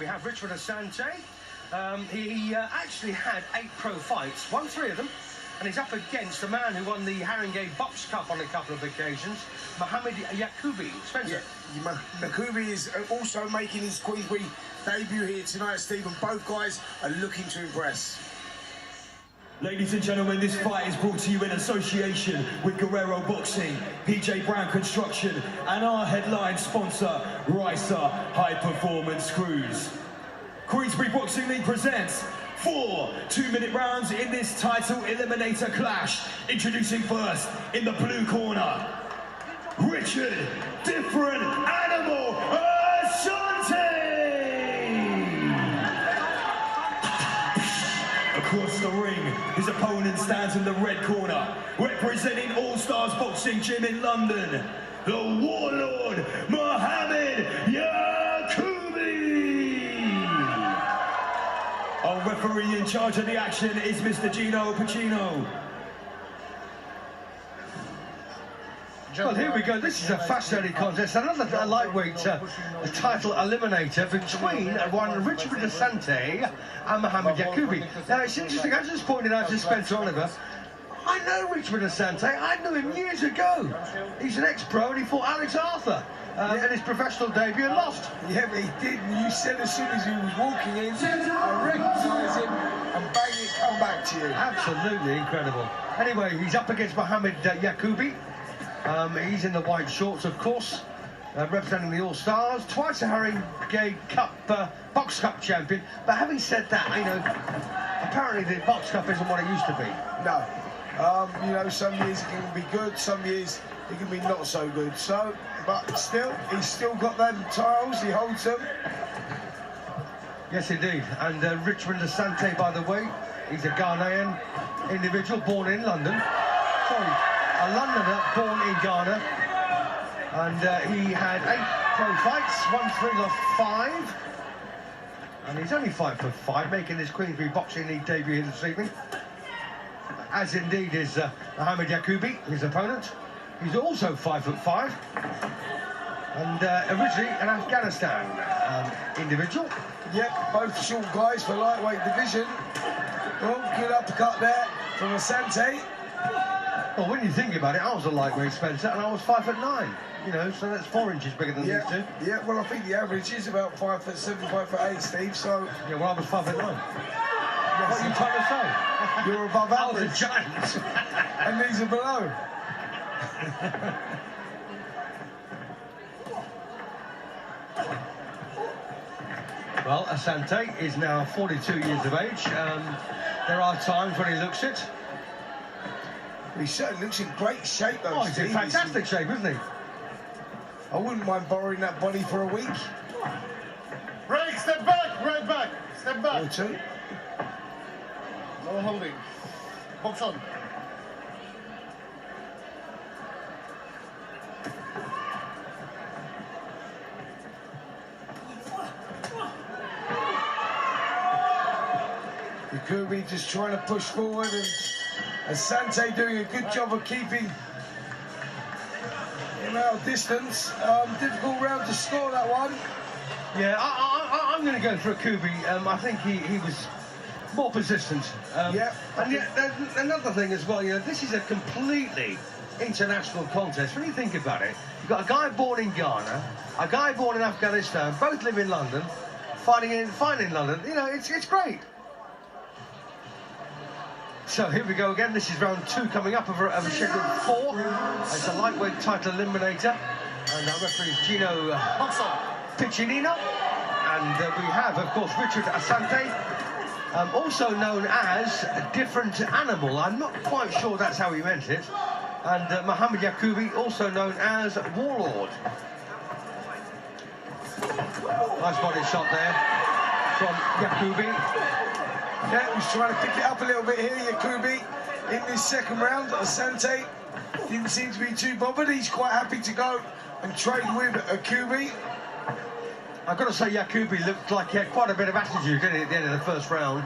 We have Richard Asante. He actually had 8 pro fights, won 3 of them, and he's up against a man who won the Haringey Box Cup on a couple of occasions, Mohammed Yaqoubi. Spencer. Yeah, Yaqoubi is also making his Queensbury debut here tonight, Stephen. Both guys are looking to impress. Ladies and gentlemen, this fight is brought to you in association with Guerrero Boxing, PJ Brown Construction, and our headline sponsor, Ricer High Performance Screws. Queensbury Boxing League presents 4 2-minute rounds in this title eliminator clash. Introducing first, in the blue corner, Richard Different Animal Asante! Across the ring, his opponent stands in the red corner, representing All Stars Boxing Gym in London, the Warlord, Mohammed Yaqoubi! Our referee in charge of the action is Mr. Gino Pacino. Well, here we go. This is a fascinating contest. Another lightweight title eliminator between one Richard Asante and Mohammed Yaqoubi. Now, it's interesting. I just pointed out to Spencer Oliver, I know Richard Asante. I knew him years ago. He's an ex-pro and he fought Alex Arthur in his professional debut and lost. Yeah, but he did. You said as soon as he was walking in, I recognise him, and bang, it come back to you. Absolutely incredible. Anyway, he's up against Mohammed Yaqoubi. He's in the white shorts, of course, representing the All Stars, twice a Haringey Cup Box Cup champion. But having said that, you know, apparently the Box Cup isn't what it used to be. No. You know, some years it can be good, some years it can be not so good. So, but still, he's still got them titles, he holds them. Yes, indeed. And Richard Asante, by the way, he's a Ghanaian individual born in London. Sorry, a Londoner born in Ghana. And he had 8 pro fights, won 3, lost 5. And he's only 5'5", making his Queensbury Boxing League debut here this evening. As indeed is Mohammed Yaqoubi, his opponent. He's also 5'5", and originally an Afghanistan individual. Yep, both short guys for lightweight division. Oh, good uppercut there from Asante. Well, when you think about it, I was a lightweight, Spencer, and I was 5'9". You know, so that's 4 inches bigger than these two. Yeah, well, I think the average is about 5'7", 5'8", Steve. So yeah, well, I was 5'9". What are you trying to say? You're above average. I was a giant. And these are below. Well, Asante is now 42 years of age. There are times when he looks it. He certainly looks in great shape, though. Oh, he's in fantastic shape, isn't he? I wouldn't mind borrowing that body for a week. Break, step back, right back, step back. Or 2. No holding. Box on. Yaqoubi just trying to push forward, and Asante doing a good job of keeping him out of distance. Difficult round to score that one. Yeah, I'm going to go for Yaqoubi. I think he was more persistent. Yeah. And yet, another thing as well, you know, this is a completely international contest. When you think about it, you've got a guy born in Ghana, a guy born in Afghanistan, both live in London, fighting in London. You know, it's great. So here we go again. This is round 2 coming up of a schedule 4. It's a lightweight title eliminator. And our referee is Gino Piccinino. And we have, of course, Richard Asante, also known as a Different Animal. I'm not quite sure that's how he meant it. And Mohammed Yaqoubi, also known as Warlord. Nice body shot there from Yaqoubi. Yeah, he's trying to pick it up a little bit here, Yaqoubi, in this second round. Asante didn't seem to be too bothered. He's quite happy to go and trade with Yaqoubi. I've got to say, Yaqoubi looked like he had quite a bit of attitude, didn't he, at the end of the first round.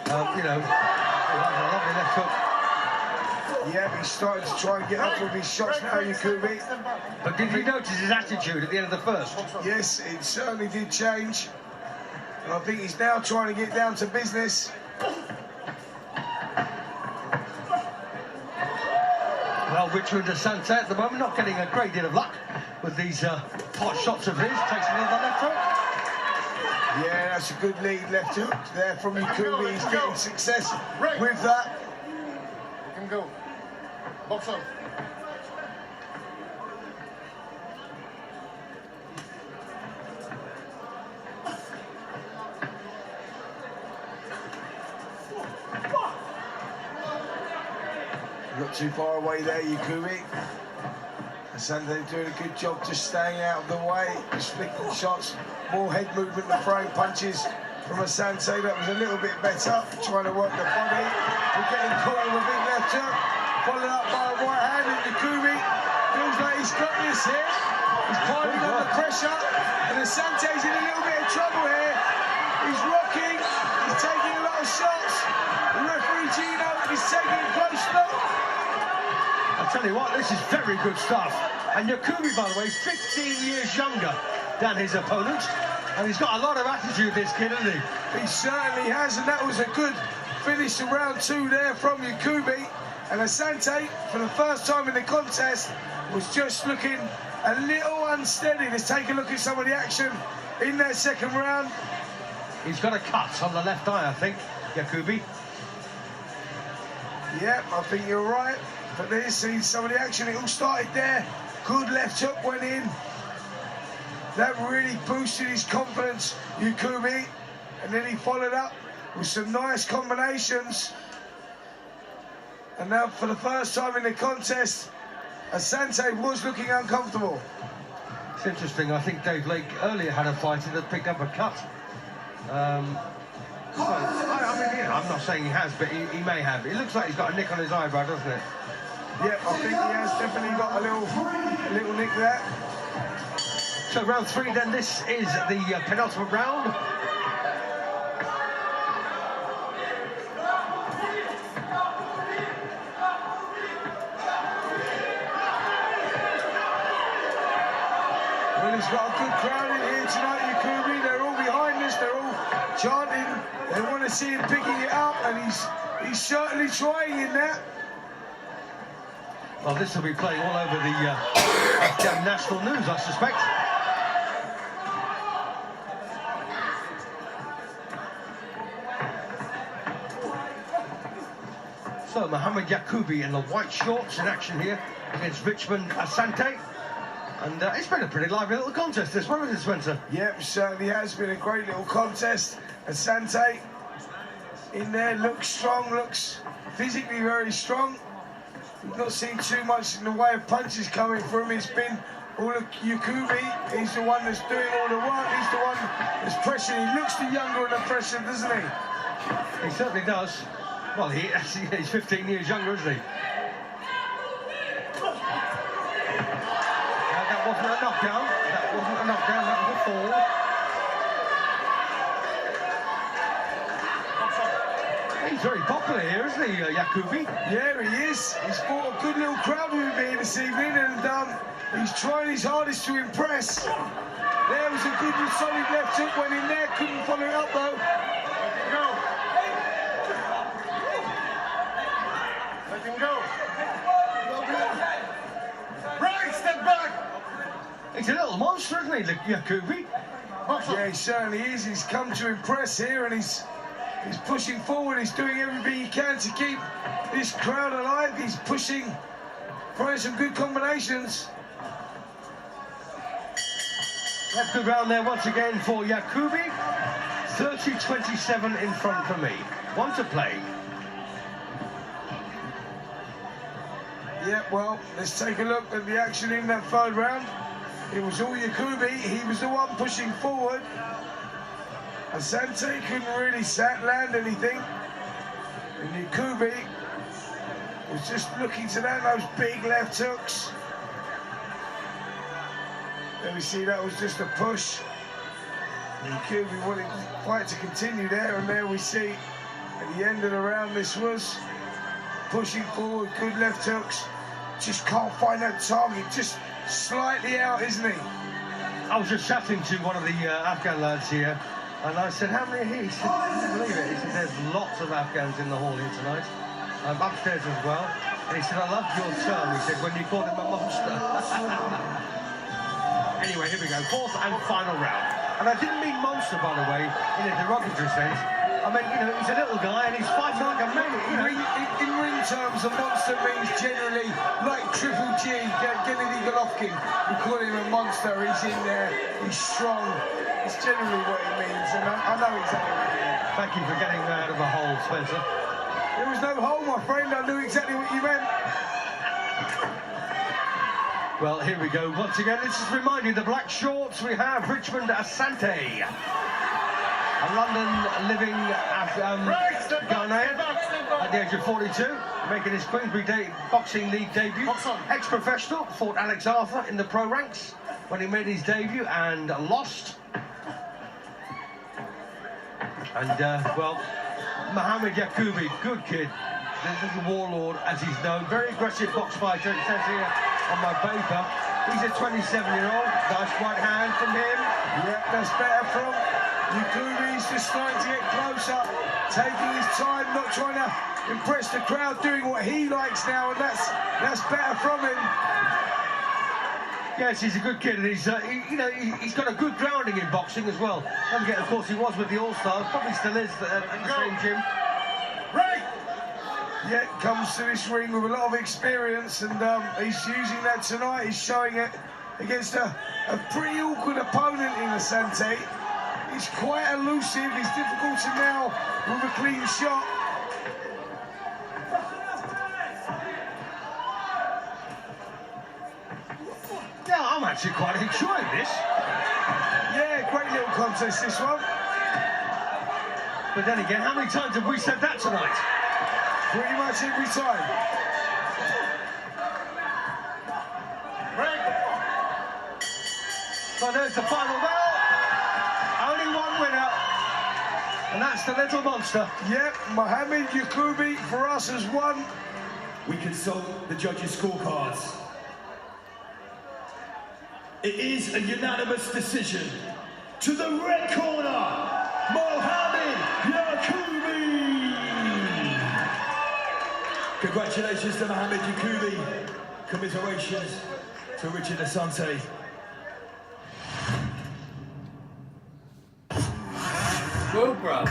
You know, a lovely left hook. Yeah, he's starting to try and get up with his shots now, Yaqoubi. But did you notice his attitude at the end of the first? Yes, it certainly did change. And I think he's now trying to get down to business. Well, Richmond Asante at the moment not getting a great deal of luck with these pot shots of his. Takes another left hook. Yeah, that's a good lead left hook there from Yaqoubi. He's getting success with that. Let him go. Box up. Not too far away there, Yaqoubi. Asante doing a good job just staying out of the way, just flicking shots, more head movement than throwing punches from Asante. That was a little bit better, trying to work the body. We're getting caught with a big left hook, followed up by a right hand, and Yaqoubi feels like he's got this here. He's piling under pressure, and Asante's in a little bit of trouble here. He's rocking, he's taking a lot of shots. The referee Gino is taking a close look. I tell you what, this is very good stuff. And Yaqoubi, by the way, 15 years younger than his opponent. And he's got a lot of attitude, this kid, hasn't he? He certainly has, and that was a good finish to round two there from Yaqoubi. And Asante, for the first time in the contest, was just looking a little unsteady. Let's take a look at some of the action in that second round. He's got a cut on the left eye, I think, Yaqoubi. Yep, I think you're right. But there's some of the action. It all started there. Good left hook went in. That really boosted his confidence, Yaqoubi. And then he followed up with some nice combinations. And now, for the first time in the contest, Asante was looking uncomfortable. It's interesting. I think Dave Lake earlier had a fighter that picked up a cut. So, I mean, you know, I'm not saying he has, but he may have. It looks like he's got a nick on his eyebrow, doesn't it? Yep, I think he has definitely got a little nick there. So round three, then this is the penultimate round. Well, he's got a good crowd in here tonight, Yaqoubi. They're all behind us. They're all chanting. They want to see him picking it up, and he's certainly trying in that. Well, this will be playing all over the Afghan national news, I suspect. So, Mohammed Yaqoubi in the white shorts in action here against Richmond Asante. And it's been a pretty lively little contest, this one, hasn't it, Spencer? Yep, certainly has been a great little contest. Asante in there, looks strong, looks physically very strong. We've not seen too much in the way of punches coming from him. It's been all of Yaqoubi. He's the one that's doing all the work. He's the one that's pressuring. He looks the younger under pressure, doesn't he? He certainly does. Well, he's 15 years younger, isn't he? That wasn't a knockdown. That wasn't a knockdown, that was a fall. He's very popular here, isn't he, Yaqoubi? Yeah, he is. He's fought a good little crowd with me this evening, and he's trying his hardest to impress. There was a good solid left hook, went in there, couldn't follow it up though. Let him go. Right, step back. He's a little monster, isn't he, Yaqoubi? Yeah, he certainly is. He's come to impress here, and he's pushing forward. He's doing everything he can to keep this crowd alive. He's pushing, throwing some good combinations. That's good round there once again for Yaqoubi. 30-27 in front for me. One to play. Yeah, well, let's take a look at the action in that third round. It was all Yaqoubi. He was the one pushing forward. Asante couldn't really land anything. And Yaqoubi was just looking to land those big left hooks. There we see that was just a push. Yaqoubi wanted the fight to continue there, and there we see at the end of the round this was pushing forward, good left hooks. Just can't find that target, just slightly out, isn't he? I was just chatting to one of the Afghan lads here, And I said, how many are here? He said, I can't believe it. He said, there's lots of Afghans in the hall here tonight. I'm upstairs as well. And he said, I loved your term. He said, when you called him a monster. Anyway, here we go. Fourth and final round. And I didn't mean monster, by the way, in a derogatory sense. I mean, you know, he's a little guy and he's fighting like a maniac. You know, In ring terms, a monster means generally like Triple G, Gennady Golovkin. We call him a monster. He's in there. He's strong. It's generally what it means, and I know exactly what it means. Thank you for getting me out of a hole, Spencer. There was no hole, my friend. I knew exactly what you meant. Well, here we go. Once again, this is reminding you, the black shorts, we have Richmond Asante. A London living Ghanaian at the age of 42, making his Queensbury Boxing League debut. Ex-professional, fought Alex Arthur in the pro ranks when he made his debut and lost. And, well, Mohammed Yaqoubi, good kid. This is a warlord, as he's known. Very aggressive box fighter, it says here on my paper. He's a 27-year-old. Nice right hand from him. Yeah, that's better from Yaqoubi. He's just starting to get closer, taking his time, not trying to impress the crowd, doing what he likes now, and that's better from him. Yes, he's a good kid, and he's he's got a good grounding in boxing as well. Don't forget, of course, he was with the All-Stars, probably still is at the same gym. Right. Yeah, comes to this ring with a lot of experience, and he's using that tonight. He's showing it against a pretty awkward opponent in Asante. He's quite elusive. He's difficult to nail with a clean shot. Yeah, I'm actually quite enjoying this. Yeah, great little contest, this one. But then again, how many times have we said that tonight? Pretty much every time. Break. So there's the final bell. Only one winner. And that's the little monster. Yep, Mohammed Yaqoubi for us has won. We consult the judges' scorecards. It is a unanimous decision. To the red corner, Mohammed Yaqoubi. Congratulations to Mohammed Yaqoubi. Commiserations to Richard Asante. Go, bro.